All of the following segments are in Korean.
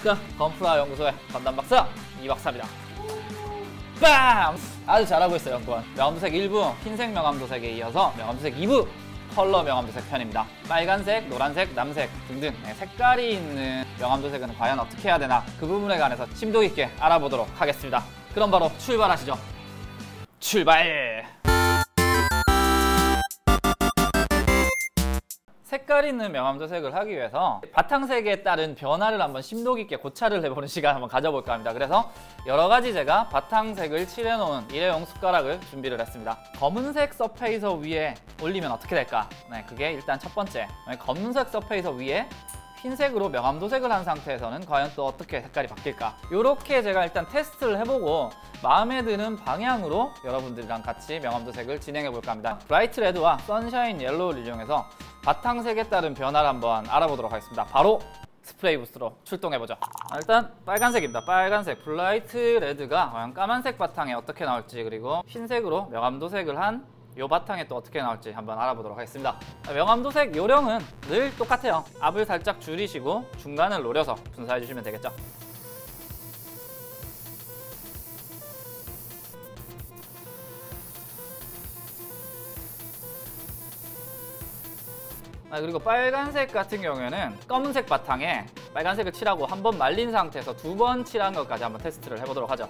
안녕하십니까. 건프라 연구소의 건담박사 이박사입니다. 빰! 아주 잘하고 있어요, 연구원. 명암도색 1부 흰색 명암도색에 이어서 명암도색 2부 컬러 명암도색 편입니다. 빨간색, 노란색, 남색 등등 색깔이 있는 명암도색은 과연 어떻게 해야 되나, 그 부분에 관해서 심도 깊게 알아보도록 하겠습니다. 그럼 바로 출발하시죠. 출발! 색깔 있는 명암도색을 하기 위해서 바탕색에 따른 변화를 한번 심도 깊게 고찰을 해보는 시간 한번 가져볼까 합니다. 그래서 여러 가지 제가 바탕색을 칠해놓은 일회용 숟가락을 준비를 했습니다. 검은색 서페이서 위에 올리면 어떻게 될까? 네, 그게 일단 첫 번째. 검은색 서페이서 위에 흰색으로 명암도색을 한 상태에서는 과연 또 어떻게 색깔이 바뀔까? 이렇게 제가 일단 테스트를 해보고 마음에 드는 방향으로 여러분들이랑 같이 명암도색을 진행해 볼까 합니다. 브라이트 레드와 선샤인 옐로우를 이용해서 바탕색에 따른 변화를 한번 알아보도록 하겠습니다. 바로 스프레이 부스로 출동해보죠. 일단 빨간색입니다. 빨간색, 브라이트 레드가 과연 까만색 바탕에 어떻게 나올지, 그리고 흰색으로 명암도색을 한 이 바탕에 또 어떻게 나올지 한번 알아보도록 하겠습니다. 명암도색 요령은 늘 똑같아요. 압을 살짝 줄이시고 중간을 노려서 분사해 주시면 되겠죠. 그리고 빨간색 같은 경우에는 검은색 바탕에 빨간색을 칠하고 한 번 말린 상태에서 두 번 칠한 것까지 한번 테스트를 해보도록 하죠.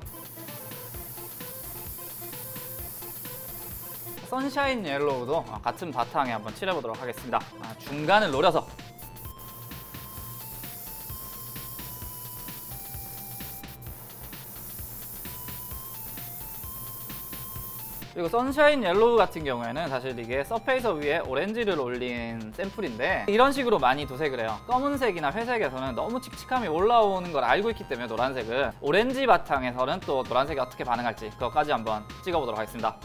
선샤인 옐로우도 같은 바탕에 한번 칠해보도록 하겠습니다. 중간을 노려서. 그리고 선샤인 옐로우 같은 경우에는 사실 이게 서페이서 위에 오렌지를 올린 샘플인데 이런 식으로 많이 도색을 해요. 검은색이나 회색에서는 너무 칙칙함이 올라오는 걸 알고 있기 때문에 노란색은, 오렌지 바탕에서는 또 노란색이 어떻게 반응할지 그것까지 한번 찍어보도록 하겠습니다.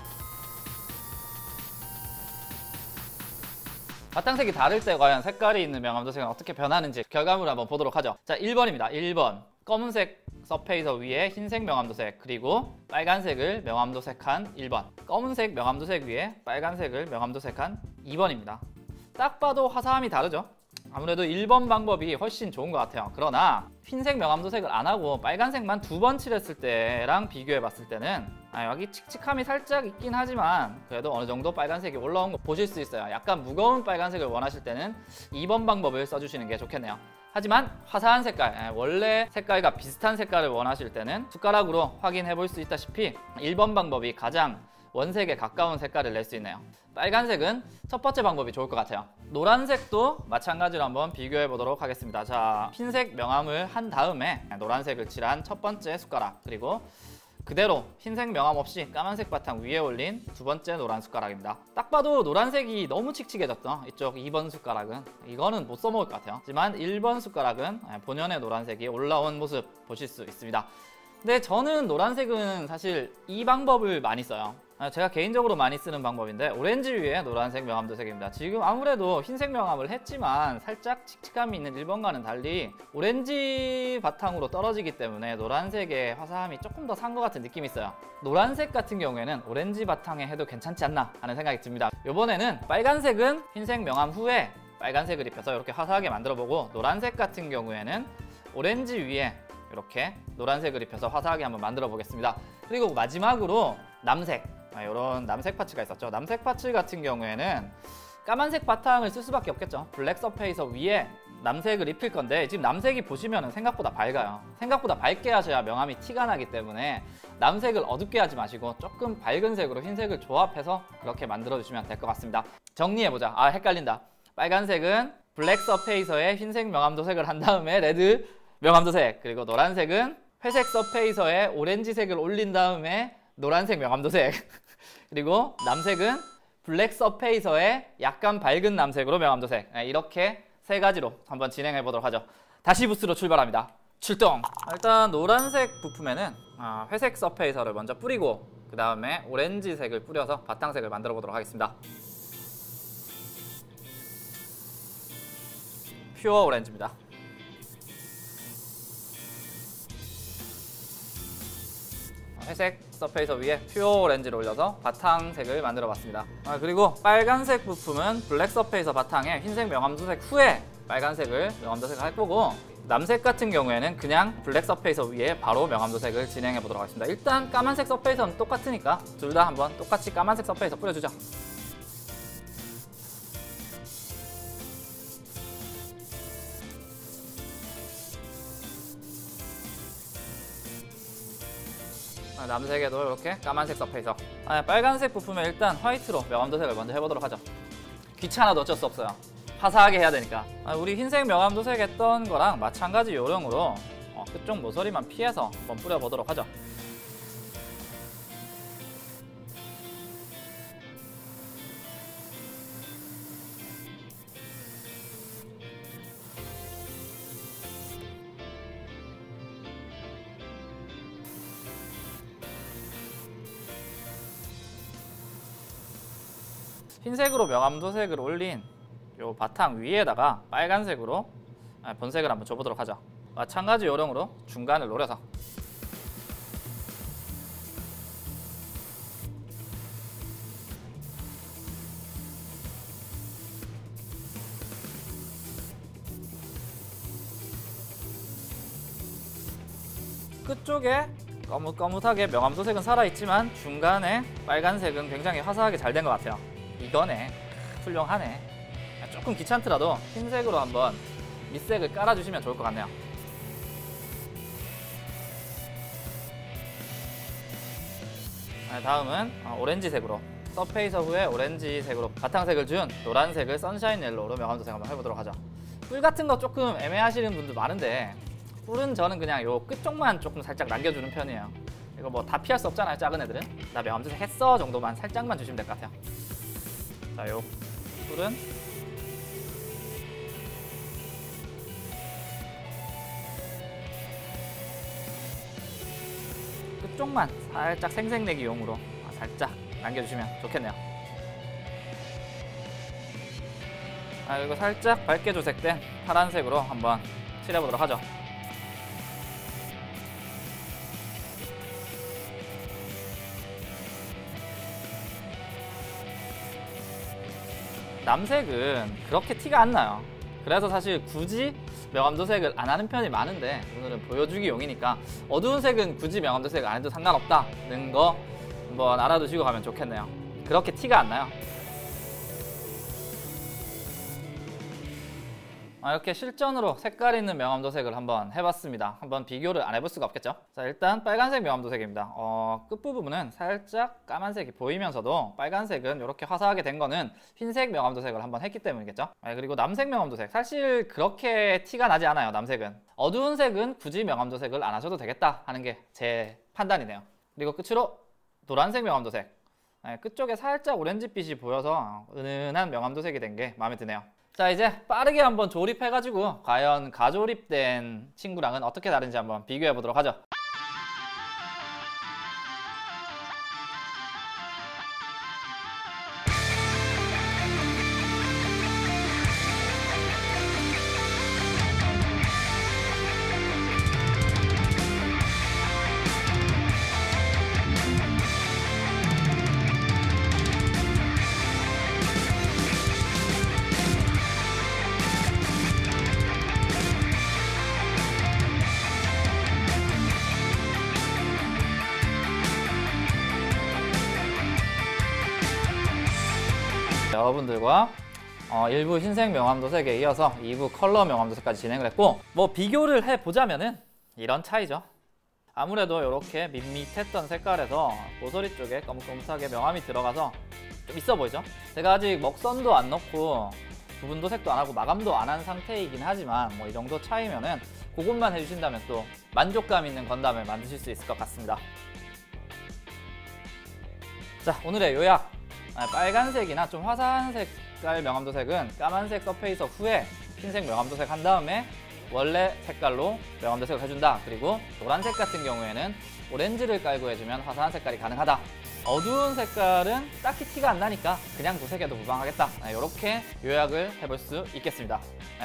바탕색이 다를 때 과연 색깔이 있는 명암도색은 어떻게 변하는지 결과물을 한번 보도록 하죠. 자, 1번입니다. 1번. 검은색 서페이서 위에 흰색 명암도색, 그리고 빨간색을 명암도색한 1번. 검은색 명암도색 위에 빨간색을 명암도색한 2번입니다. 딱 봐도 화사함이 다르죠? 아무래도 1번 방법이 훨씬 좋은 것 같아요. 그러나 흰색 명암도색을 안 하고 빨간색만 두 번 칠했을 때랑 비교해 봤을 때는 여기 칙칙함이 살짝 있긴 하지만 그래도 어느 정도 빨간색이 올라온 거 보실 수 있어요. 약간 무거운 빨간색을 원하실 때는 2번 방법을 써주시는 게 좋겠네요. 하지만 화사한 색깔, 원래 색깔과 비슷한 색깔을 원하실 때는 숟가락으로 확인해 볼 수 있다시피 1번 방법이 가장 원색에 가까운 색깔을 낼 수 있네요. 빨간색은 첫 번째 방법이 좋을 것 같아요. 노란색도 마찬가지로 한번 비교해 보도록 하겠습니다. 자, 흰색 명암을 한 다음에 노란색을 칠한 첫 번째 숟가락, 그리고 그대로 흰색 명암 없이 까만색 바탕 위에 올린 두 번째 노란 숟가락입니다. 딱 봐도 노란색이 너무 칙칙해졌죠. 이쪽 2번 숟가락은 이거는 못 써먹을 것 같아요. 하지만 1번 숟가락은 본연의 노란색이 올라온 모습 보실 수 있습니다. 근데 저는 노란색은 사실 이 방법을 많이 써요. 제가 개인적으로 많이 쓰는 방법인데, 오렌지 위에 노란색 명암도색입니다. 지금 아무래도 흰색 명암을 했지만 살짝 칙칙함이 있는 1번과는 달리 오렌지 바탕으로 떨어지기 때문에 노란색의 화사함이 조금 더 산 것 같은 느낌이 있어요. 노란색 같은 경우에는 오렌지 바탕에 해도 괜찮지 않나 하는 생각이 듭니다. 이번에는 빨간색은 흰색 명암 후에 빨간색을 입혀서 이렇게 화사하게 만들어보고, 노란색 같은 경우에는 오렌지 위에 이렇게 노란색을 입혀서 화사하게 한번 만들어 보겠습니다. 그리고 마지막으로 남색, 이런 남색 파츠가 있었죠. 남색 파츠 같은 경우에는 까만색 바탕을 쓸 수밖에 없겠죠. 블랙 서페이서 위에 남색을 입힐 건데, 지금 남색이 보시면 생각보다 밝아요. 생각보다 밝게 하셔야 명암이 티가 나기 때문에 남색을 어둡게 하지 마시고 조금 밝은 색으로 흰색을 조합해서 그렇게 만들어 주시면 될 것 같습니다. 정리해보자. 헷갈린다. 빨간색은 블랙 서페이서에 흰색 명암도색을 한 다음에 레드 명암도색, 그리고 노란색은 회색 서페이서에 오렌지색을 올린 다음에 노란색 명암도색, 그리고 남색은 블랙 서페이서에 약간 밝은 남색으로 명암도색. 이렇게 세 가지로 한번 진행해 보도록 하죠. 다시 부스로 출발합니다. 출동! 일단 노란색 부품에는 회색 서페이서를 먼저 뿌리고 그 다음에 오렌지색을 뿌려서 바탕색을 만들어 보도록 하겠습니다. 퓨어 오렌지입니다. 회색 서페이서 위에 퓨어 오렌지를 올려서 바탕색을 만들어 봤습니다. 그리고 빨간색 부품은 블랙 서페이서 바탕에 흰색 명암도색 후에 빨간색을 명암도색을 할 거고, 남색 같은 경우에는 그냥 블랙 서페이서 위에 바로 명암도색을 진행해 보도록 하겠습니다. 일단 까만색 서페이서는 똑같으니까 둘 다 한번 똑같이 까만색 서페이서 뿌려주죠. 남색에도 이렇게 까만색 서페이서. 빨간색 부품에 일단 화이트로 명암도색을 먼저 해보도록 하죠. 귀찮아도 어쩔 수 없어요. 화사하게 해야 되니까. 우리 흰색 명암도색 했던 거랑 마찬가지 요령으로 끝쪽 모서리만 피해서 한번 뿌려보도록 하죠. 흰색으로 명암도색을 올린 요 바탕 위에다가 빨간색으로 본색을 한번 줘보도록 하죠. 마찬가지 요령으로 중간을 노려서 끝쪽에 거뭇거뭇하게 명암도색은 살아있지만 중간에 빨간색은 굉장히 화사하게 잘 된 것 같아요. 이거네. 훌륭하네. 조금 귀찮더라도 흰색으로 한번 밑색을 깔아주시면 좋을 것 같네요. 다음은 오렌지색으로 서페이서 후에 오렌지색으로 바탕색을 준 노란색을 선샤인 옐로우로 명암도색 한번 해보도록 하죠. 뿔 같은 거 조금 애매하시는 분들 많은데 뿔은 저는 그냥 요 끝쪽만 조금 살짝 남겨주는 편이에요. 이거 뭐 다 피할 수 없잖아요, 작은 애들은. 나 명암도색 했어 정도만 살짝만 주시면 될 것 같아요. 자, 요 뿔은 끝쪽만 살짝 생색내기용으로 살짝 남겨주시면 좋겠네요. 그리고 살짝 밝게 조색된 파란색으로 한번 칠해보도록 하죠. 남색은 그렇게 티가 안 나요. 그래서 사실 굳이 명암도색을 안 하는 편이 많은데 오늘은 보여주기 용이니까 어두운 색은 굳이 명암도색 안 해도 상관없다는 거 한번 알아두시고 가면 좋겠네요. 그렇게 티가 안 나요. 이렇게 실전으로 색깔 있는 명암도색을 한번 해봤습니다. 한번 비교를 안 해볼 수가 없겠죠. 자, 일단 빨간색 명암도색입니다. 끝부분은 살짝 까만색이 보이면서도 빨간색은 이렇게 화사하게 된 거는 흰색 명암도색을 한번 했기 때문이겠죠. 그리고 남색 명암도색, 사실 그렇게 티가 나지 않아요. 남색은 어두운 색은 굳이 명암도색을 안 하셔도 되겠다 하는 게 제 판단이네요. 그리고 끝으로 노란색 명암도색, 끝쪽에 살짝 오렌지빛이 보여서 은은한 명암도색이 된 게 마음에 드네요. 자, 이제 빠르게 한번 조립해가지고 과연 가조립된 친구랑은 어떻게 다른지 한번 비교해 보도록 하죠. 여러분들과 1부 흰색 명암도색에 이어서 2부 컬러 명암도색까지 진행을 했고, 뭐 비교를 해보자면은 이런 차이죠. 아무래도 이렇게 밋밋했던 색깔에서 모서리 쪽에 거뭇거뭇하게 명암이 들어가서 좀 있어 보이죠? 제가 아직 먹선도 안 넣고 부분 도색도 안 하고 마감도 안 한 상태이긴 하지만 뭐 이 정도 차이면은 그것만 해주신다면 또 만족감 있는 건담을 만드실 수 있을 것 같습니다. 자, 오늘의 요약. 빨간색이나 좀 화사한 색깔 명암도색은 까만색 서페이서 후에 흰색 명암도색 한 다음에 원래 색깔로 명암도색을 해준다. 그리고 노란색 같은 경우에는 오렌지를 깔고 해주면 화사한 색깔이 가능하다. 어두운 색깔은 딱히 티가 안 나니까 그냥 도색해도 무방하겠다. 이렇게 요약을 해볼 수 있겠습니다.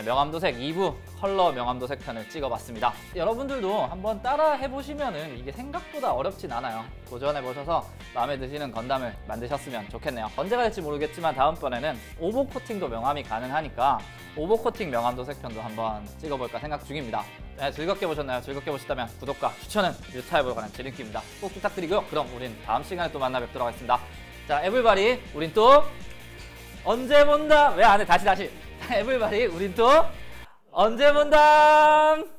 명암도색 2부 컬러 명암도색 편을 찍어봤습니다. 여러분들도 한번 따라 해보시면은 이게 생각보다 어렵진 않아요. 도전해보셔서 마음에 드시는 건담을 만드셨으면 좋겠네요. 언제가 될지 모르겠지만 다음번에는 오버 코팅도 명암이 가능하니까 오버 코팅 명암도색 편도 한번 찍어볼까 생각 중입니다. 네, 즐겁게 보셨나요? 즐겁게 보셨다면 구독과 추천은 유타에 보러 가는 지름길입니다. 꼭 부탁드리고요. 그럼 우린 다음 시간에 또 만나 뵙도록 하겠습니다. 자, 에블바리 우린 또 언제 본다. 왜 안 해? 다시. 에블바리 우린 또 언제 본담.